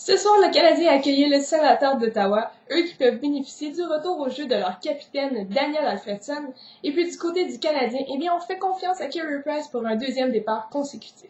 Ce soir, le Canadien a accueilli les Sénateurs d'Ottawa, eux qui peuvent bénéficier du retour au jeu de leur capitaine Daniel Alfredson. Et puis du côté du Canadien, eh bien, on fait confiance à Carey Price pour un deuxième départ consécutif.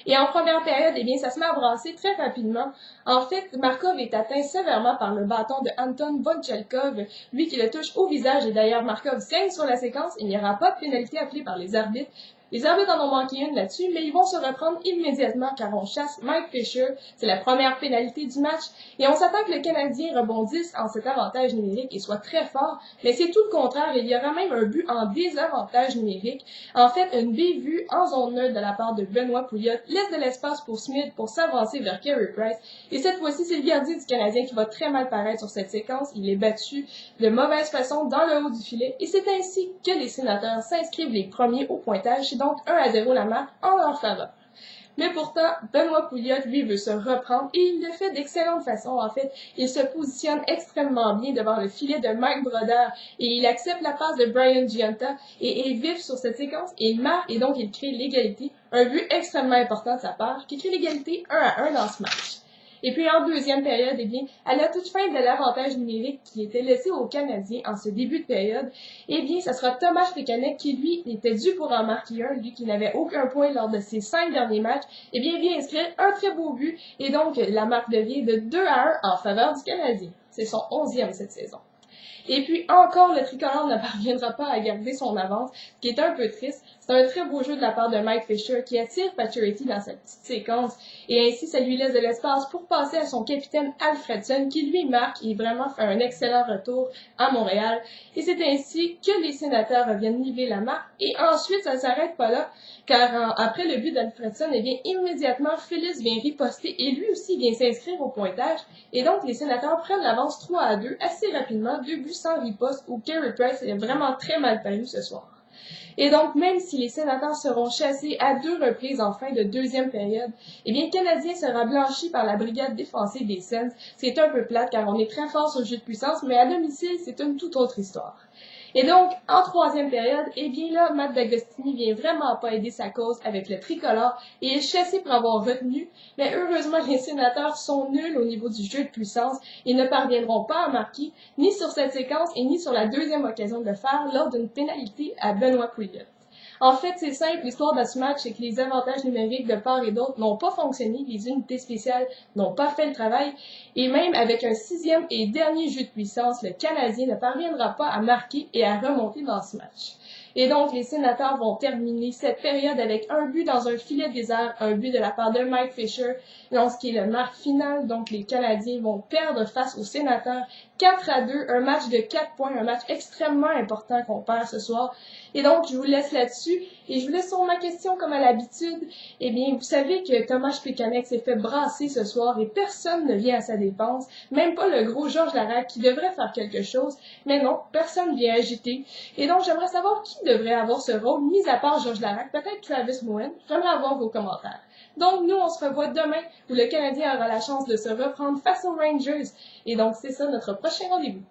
Et en première période, eh bien, ça se met à brasser très rapidement. En fait, Markov est atteint sévèrement par le bâton de Anton Vonchelkov, lui qui le touche au visage, et d'ailleurs Markov saigne sur la séquence. Il n'y aura pas de pénalité appelée par les arbitres. Les arbitres en ont manqué une là-dessus, mais ils vont se reprendre immédiatement car on chasse Mike Fisher. C'est la première pénalité du match. Et on s'attend que le Canadien rebondisse en cet avantage numérique et soit très fort, mais c'est tout le contraire. Il y aura même un but en désavantage numérique. En fait, une bévue en zone neutre de la part de Benoît Pouliot laisse de l'espace pour Smith pour s'avancer vers Carey Price. Et cette fois-ci, c'est le gardien du Canadien qui va très mal paraître sur cette séquence. Il est battu de mauvaise façon dans le haut du filet. Et c'est ainsi que les Sénateurs s'inscrivent les premiers au pointage. C'est donc 1-0 la marque en leur faveur. Mais pourtant, Benoît Pouliot, lui, veut se reprendre et il le fait d'excellente façon. En fait, il se positionne extrêmement bien devant le filet de Mike Brodeur et il accepte la passe de Brian Giunta et est vif sur cette séquence et il marque et donc il crée l'égalité. Un but extrêmement important de sa part qui crée l'égalité 1-1 dans ce match. Et puis en deuxième période, eh bien, à la toute fin de l'avantage numérique qui était laissé aux Canadiens en ce début de période, eh bien, ça sera Thomas Plekanec qui, lui, était dû pour en marquer un, lui qui n'avait aucun point lors de ses 5 derniers matchs, eh bien, vient inscrire un très beau but, et donc la marque devient de 2-1 en faveur du Canadien. C'est son 11e cette saison. Et puis encore, le tricolore ne parviendra pas à garder son avance, ce qui est un peu triste. C'est un très beau jeu de la part de Mike Fisher qui attire Pacioretty dans sa petite séquence et ainsi ça lui laisse de l'espace pour passer à son capitaine Alfredson qui lui marque et vraiment fait un excellent retour à Montréal. Et c'est ainsi que les Sénateurs reviennent niveler la marque et ensuite ça ne s'arrête pas là car après le but d'Alfredson, eh bien immédiatement Phillips vient riposter et lui aussi vient s'inscrire au pointage et donc les Sénateurs prennent l'avance 3-2 assez rapidement, 2 buts sans riposte où Carey Price est vraiment très mal paru ce soir. Et donc, même si les Sénateurs seront chassés à 2 reprises en fin de deuxième période, eh bien, le Canadien sera blanchi par la brigade défensive des Sens. C'est un peu plate car on est très fort sur le jeu de puissance, mais à domicile, c'est une toute autre histoire. Et donc, en troisième période, eh bien là, Matt D'Agostini vient vraiment pas aider sa cause avec le tricolore et est chassé pour avoir retenu, mais heureusement les Sénateurs sont nuls au niveau du jeu de puissance et ne parviendront pas à marquer ni sur cette séquence et ni sur la deuxième occasion de le faire lors d'une pénalité à Benoît Pouliot. En fait, c'est simple, l'histoire de ce match, c'est que les avantages numériques de part et d'autre n'ont pas fonctionné, les unités spéciales n'ont pas fait le travail, et même avec un 6e et dernier jeu de puissance, le Canadien ne parviendra pas à marquer et à remonter dans ce match. Et donc, les Sénateurs vont terminer cette période avec un but dans un filet désert, un but de la part de Mike Fisher, dans ce qui est le marque final. Donc, les Canadiens vont perdre face aux Sénateurs 4-2, un match de 4 points, un match extrêmement important qu'on perd ce soir. Et donc, je vous laisse là-dessus. Et je vous laisse sur ma question comme à l'habitude. Eh bien, vous savez que Thomas Plekanec s'est fait brasser ce soir et personne ne vient à sa défense. Même pas le gros Georges Laraque qui devrait faire quelque chose. Mais non, personne vient agiter. Et donc, j'aimerais savoir qui devrait avoir ce rôle, mis à part Georges Laraque, peut-être Travis Moen. J'aimerais avoir vos commentaires. Donc, nous, on se revoit demain où le Canadien aura la chance de se reprendre face aux Rangers. Et donc, c'est ça notre prochain rendez-vous.